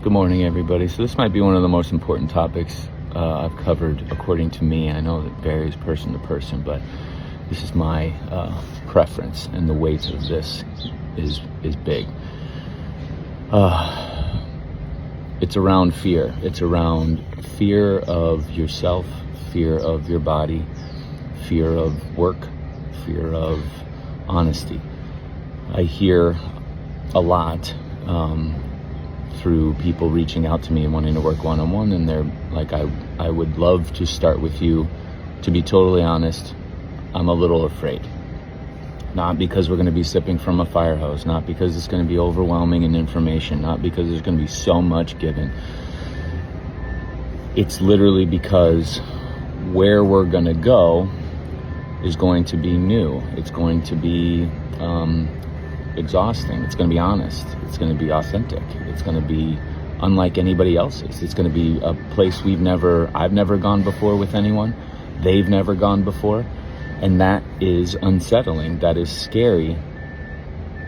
Good morning, everybody. So this might be one of the most important topics I've covered, according to me. I know it varies person to person, but this is my preference, and the weight of this is big. It's around fear. It's around fear of yourself, fear of your body, fear of work, fear of honesty. I hear a lot through people reaching out to me and wanting to work one-on-one, and they're like, I would love to start with you. To be totally honest, I'm a little afraid. Not because we're going to be sipping from a fire hose, not because it's going to be overwhelming in information, not because there's going to be so much given. It's literally because where we're going to go is going to be new. It's going to be exhausting. It's going to be honest. It's going to be authentic. It's going to be unlike anybody else's. It's going to be a place I've never gone before with anyone. They've never gone before. And that is unsettling. That is scary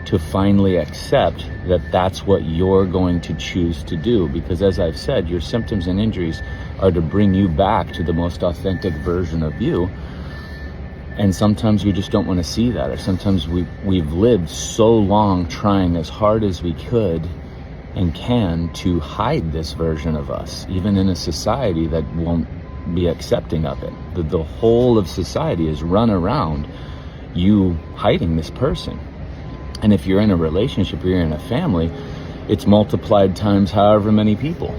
to finally accept that that's what you're going to choose to do. Because as I've said, your symptoms and injuries are to bring you back to the most authentic version of you. And sometimes we just don't want to see that, or sometimes we've lived so long trying as hard as we could and can to hide this version of us, even in a society that won't be accepting of it. The whole of society is run around you hiding this person. And if you're in a relationship or you're in a family, it's multiplied times however many people,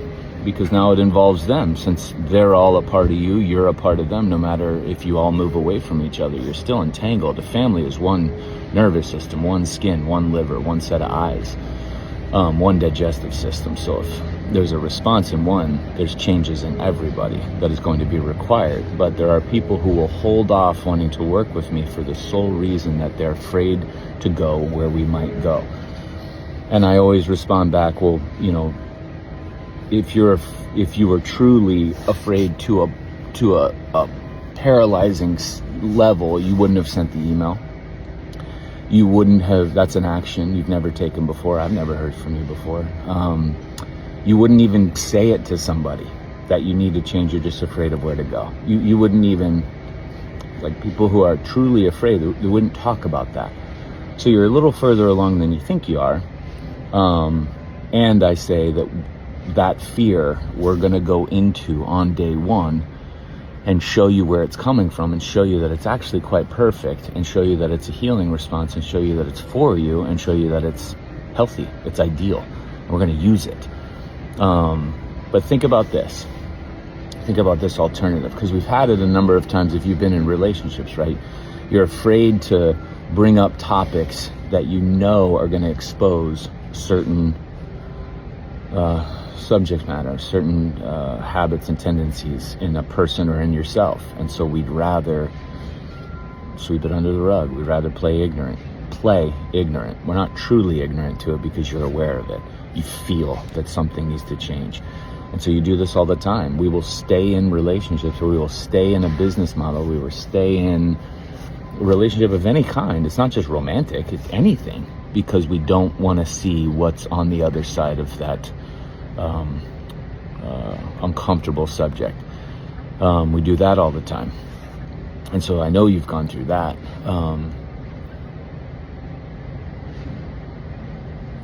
because now it involves them. Since they're all a part of you, you're a part of them. No matter if you all move away from each other, you're still entangled. A family is one nervous system, one skin, one liver, one set of eyes, one digestive system. So if there's a response in one, there's changes in everybody that is going to be required. But there are people who will hold off wanting to work with me for the sole reason that they're afraid to go where we might go. And I always respond back, well, you know, if you were truly afraid to a paralyzing level, you wouldn't have sent the email. You wouldn't have. That's an action you've never taken before. I've never heard from you before. You wouldn't even say it to somebody that you need to change. You're just afraid of where to go. You wouldn't even, like, people who are truly afraid, they wouldn't talk about that. So you're a little further along than you think you are. And I say that fear we're going to go into on day one and show you where it's coming from, and show you that it's actually quite perfect, and show you that it's a healing response, and show you that it's for you, and show you that it's healthy, it's ideal, and we're going to use it. But think about this. Think about this alternative, because we've had it a number of times. If you've been in relationships, right? You're afraid to bring up topics that you know are going to expose certain subject matter, certain habits and tendencies in a person or in yourself. And so we'd rather sweep it under the rug. We'd rather play ignorant. We're not truly ignorant to it because you're aware of it. You feel that something needs to change. And so you do this all the time. We will stay in relationships, or we will stay in a business model. We will stay in a relationship of any kind. It's not just romantic, it's anything, because we don't want to see what's on the other side of that uncomfortable subject. We do that all the time. And so I know you've gone through that.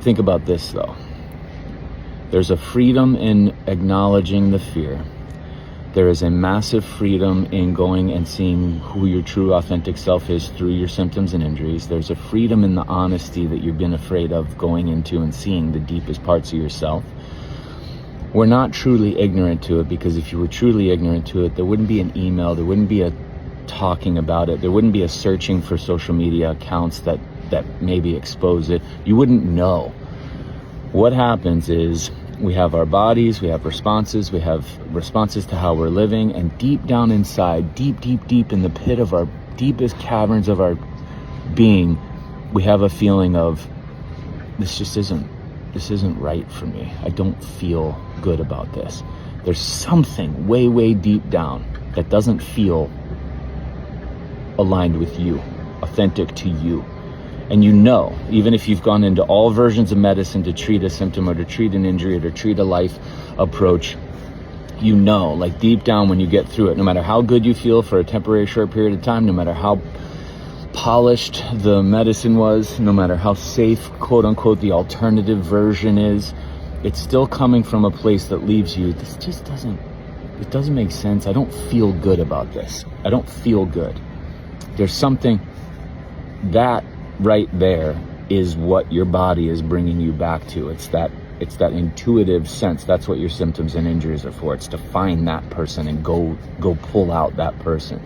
Think about this, though. There's a freedom in acknowledging the fear. There is a massive freedom in going and seeing who your true authentic self is through your symptoms and injuries. There's a freedom in the honesty that you've been afraid of going into and seeing the deepest parts of yourself. We're not truly ignorant to it, because if you were truly ignorant to it, there wouldn't be an email, there wouldn't be a talking about it, there wouldn't be a searching for social media accounts that maybe expose it. You wouldn't know. What happens is we have our bodies, we have responses to how we're living, and deep down inside, deep in the pit of our deepest caverns of our being, we have a feeling of, this isn't right for me. I don't feel good about this. There's something way deep down that doesn't feel aligned with you, authentic to you. And you know, even if you've gone into all versions of medicine to treat a symptom or to treat an injury or to treat a life approach, you know, like deep down when you get through it, no matter how good you feel for a temporary short period of time, no matter how polished the medicine was, no matter how safe, quote unquote, the alternative version is, it's still coming from a place that leaves you, this just doesn't, it doesn't make sense. I don't feel good about this. I don't feel good. There's something that right there is what your body is bringing you back to. It's that intuitive sense. That's what your symptoms and injuries are for. It's to find that person and go pull out that person.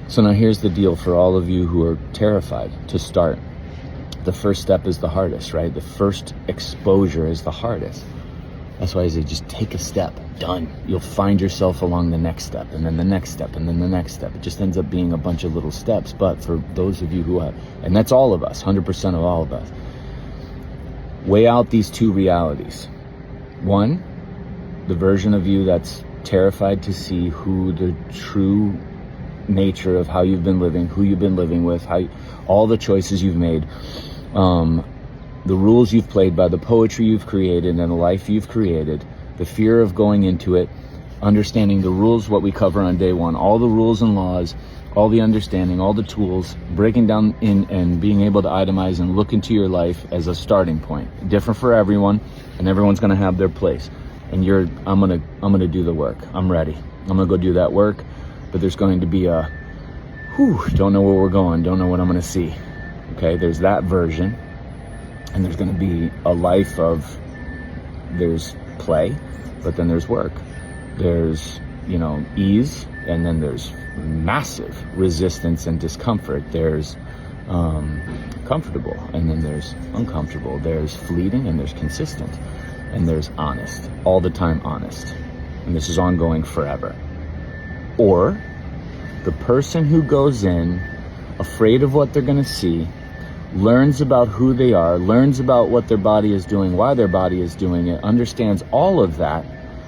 So now here's the deal for all of you who are terrified to start. The first step is the hardest, right? The first exposure is the hardest. That's why I say just take a step, done. You'll find yourself along the next step, and then the next step, and then the next step. It just ends up being a bunch of little steps. But for those of you who have, and that's all of us, 100% of all of us, weigh out these two realities. One, the version of you that's terrified to see who the true nature of how you've been living, who you've been living with, how all the choices you've made, the rules you've played by, the poetry you've created and the life you've created, the fear of going into it, understanding the rules, what we cover on day one, all the rules and laws, all the understanding, all the tools, breaking down in and being able to itemize and look into your life as a starting point. Different for everyone, and everyone's gonna have their place. And I'm gonna do the work. I'm ready. I'm gonna go do that work, but there's going to be a, don't know where we're going, don't know what I'm gonna see. Okay, there's that version. And there's going to be a life of, there's play, but then there's work. There's, ease, and then there's massive resistance and discomfort. There's comfortable, and then there's uncomfortable. There's fleeting, and there's consistent, and there's honest, all the time honest. And this is ongoing forever. Or the person who goes in afraid of what they're going to see, learns about who they are, learns about what their body is doing, why their body is doing it, understands all of that,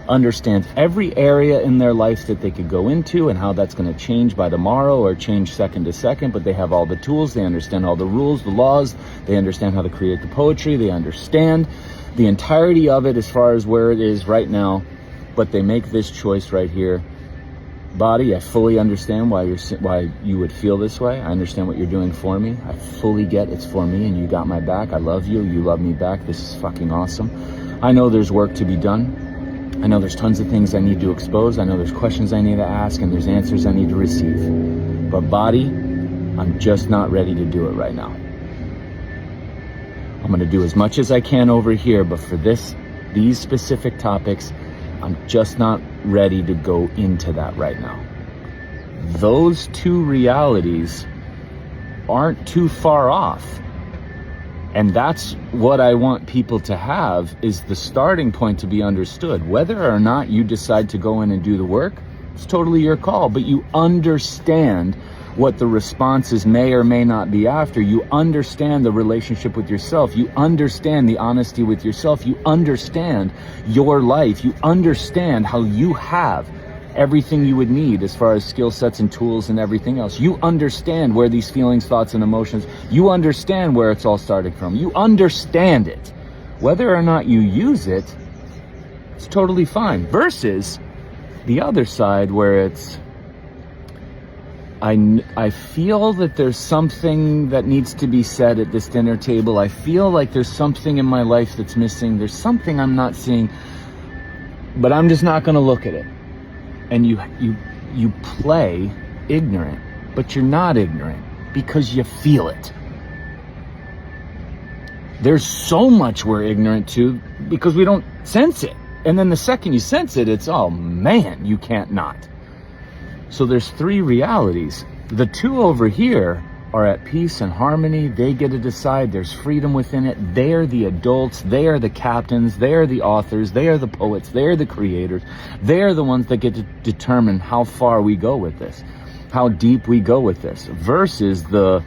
understands every area in their life that they could go into and how that's going to change by tomorrow or change second to second, but they have all the tools, they understand all the rules, the laws, they understand how to create the poetry, they understand the entirety of it as far as where it is right now, but they make this choice right here. Body, I fully understand why you would feel this way. I understand what you're doing for me. I fully get it's for me and you got my back. I love you. You love me back. This is fucking awesome. I know there's work to be done. I know there's tons of things I need to expose. I know there's questions I need to ask and there's answers I need to receive. But body, I'm just not ready to do it right now. I'm going to do as much as I can over here, but for these specific topics, I'm just not ready to go into that right now. Those two realities aren't too far off. And that's what I want people to have, is the starting point to be understood. Whether or not you decide to go in and do the work, it's totally your call, but you understand what the responses may or may not be after. You understand the relationship with yourself. You understand the honesty with yourself. You understand your life. You understand how you have everything you would need as far as skill sets and tools and everything else. You understand where these feelings, thoughts, and emotions, you understand where it's all starting from. You understand it. Whether or not you use it, it's totally fine. Versus the other side where it's, I feel that there's something that needs to be said at this dinner table. I feel like there's something in my life that's missing. There's something I'm not seeing, but I'm just not going to look at it. And you play ignorant, but you're not ignorant because you feel it. There's so much we're ignorant to because we don't sense it. And then the second you sense it, it's, oh man, you can't not. So there's three realities. The two over here are at peace and harmony. They get to decide. There's freedom within it. They're the adults. They are the captains. They are the authors. They are the poets. They are the creators. They're the ones that get to determine how far we go with this, how deep we go with this, versus the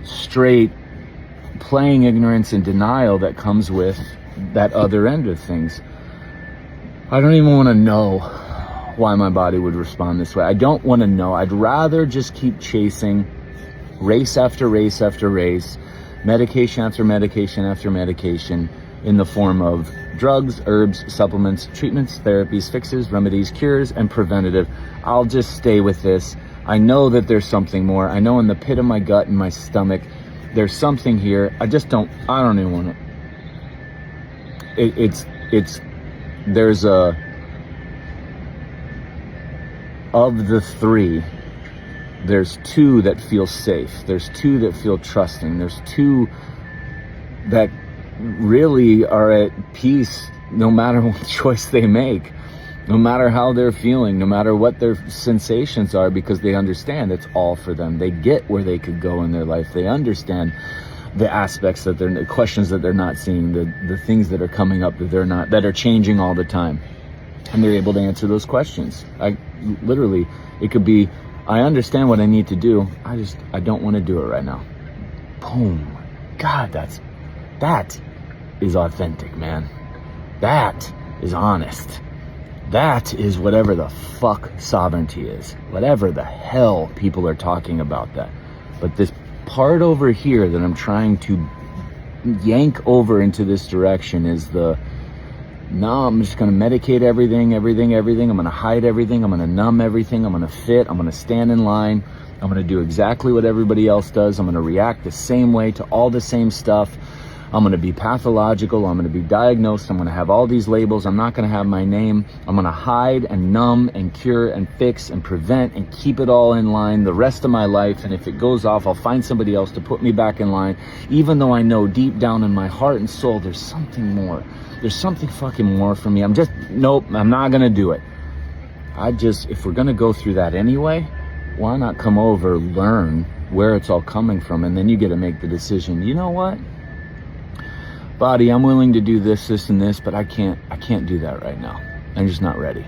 straight playing ignorance and denial that comes with that other end of things. I don't even want to know why my body would respond this way. I don't want to know. I'd rather just keep chasing race after race after race, medication after medication after medication in the form of drugs, herbs, supplements, treatments, therapies, fixes, remedies, cures, and preventative. I'll just stay with this. I know that there's something more. I know in the pit of my gut and my stomach, there's something here. I don't even want to. There's of the three, there's two that feel safe. There's two that feel trusting. There's two that really are at peace no matter what choice they make, no matter how they're feeling, no matter what their sensations are, because they understand it's all for them. They get where they could go in their life. They understand the aspects that the questions that they're not seeing, the things that are coming up that are changing all the time. And they're able to answer those questions. It could be, I understand what I need to do. I don't want to do it right now. Boom. God, that is authentic, man. That is honest. That is whatever the fuck sovereignty is. Whatever the hell people are talking about that. But this part over here that I'm trying to yank over into this direction is no, I'm just going to medicate everything. I'm going to hide everything. I'm going to numb everything. I'm going to fit. I'm going to stand in line. I'm going to do exactly what everybody else does. I'm going to react the same way to all the same stuff. I'm going to be pathological. I'm going to be diagnosed. I'm going to have all these labels. I'm not going to have my name. I'm going to hide and numb and cure and fix and prevent and keep it all in line the rest of my life. And if it goes off, I'll find somebody else to put me back in line, even though I know deep down in my heart and soul there's something more. There's something fucking more for me. Nope, I'm not going to do it. If we're going to go through that anyway, why not come over, learn where it's all coming from, and then you get to make the decision. You know what? Body, I'm willing to do this, and this, but I can't do that right now. I'm just not ready.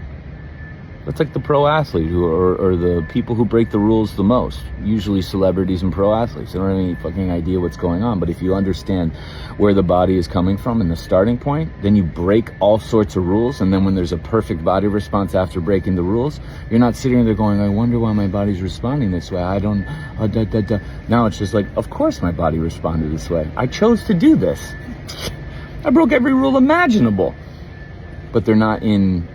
That's like the pro athlete or the people who break the rules the most. Usually celebrities and pro athletes. They don't have any fucking idea what's going on. But if you understand where the body is coming from and the starting point, then you break all sorts of rules. And then when there's a perfect body response after breaking the rules, you're not sitting there going, I wonder why my body's responding this way. Now it's just like, of course my body responded this way. I chose to do this. I broke every rule imaginable. But they're not in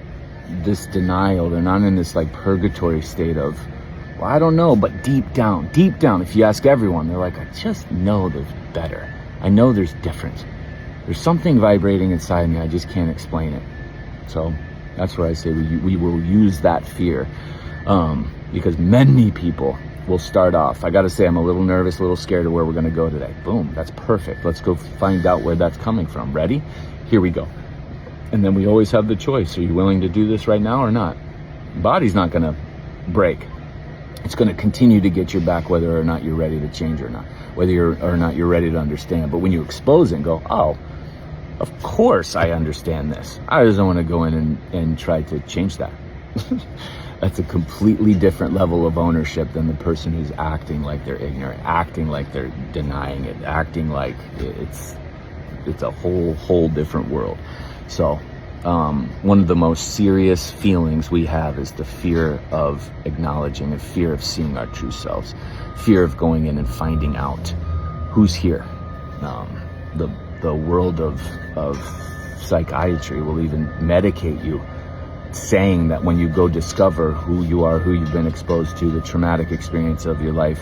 this denial. They're not in this like purgatory state of, well, I don't know, but deep down, if you ask everyone, they're like, I just know there's better. I know there's different. There's something vibrating inside me. I just can't explain it. So that's where I say we will use that fear, because many people will start off. I got to say, I'm a little nervous, a little scared of where we're going to go today. Boom, that's perfect. Let's go find out where that's coming from. Ready? Here we go. And then we always have the choice. Are you willing to do this right now or not? Body's not going to break. It's going to continue to get your back whether or not you're ready to change or not, whether or not you're ready to understand. But when you expose it and go, oh, of course I understand this. I just don't want to go in and try to change that. That's a completely different level of ownership than the person who's acting like they're ignorant, acting like they're denying it, acting like it's a whole different world. So one of the most serious feelings we have is the fear of acknowledging and fear of seeing our true selves, fear of going in and finding out who's here. The world of psychiatry will even medicate you, saying that when you go discover who you are, who you've been exposed to, the traumatic experience of your life,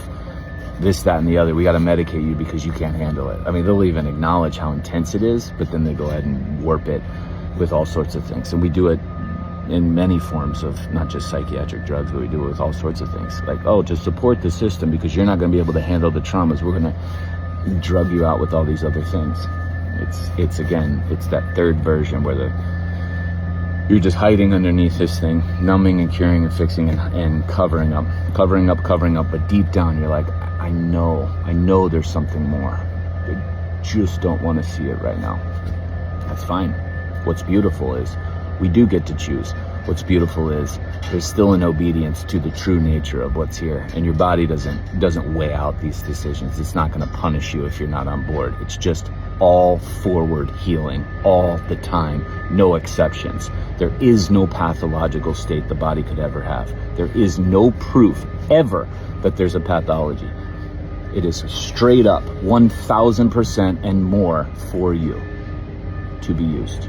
this, that, and the other, we got to medicate you because you can't handle it. I mean, they'll even acknowledge how intense it is, but then they go ahead and warp it with all sorts of things. And we do it in many forms of not just psychiatric drugs, but we do it with all sorts of things. Like, oh, to support the system because you're not going to be able to handle the traumas, we're going to drug you out with all these other things. It's that third version where you're just hiding underneath this thing, numbing and curing and fixing and covering up. But deep down, you're like, I know there's something more. I just don't want to see it right now. That's fine. What's beautiful is we do get to choose. What's beautiful is there's still an obedience to the true nature of what's here. And your body doesn't weigh out these decisions. It's not going to punish you if you're not on board. It's just all forward healing all the time, no exceptions. There is no pathological state the body could ever have. There is no proof ever that there's a pathology. It is straight up 1000% and more for you to be used.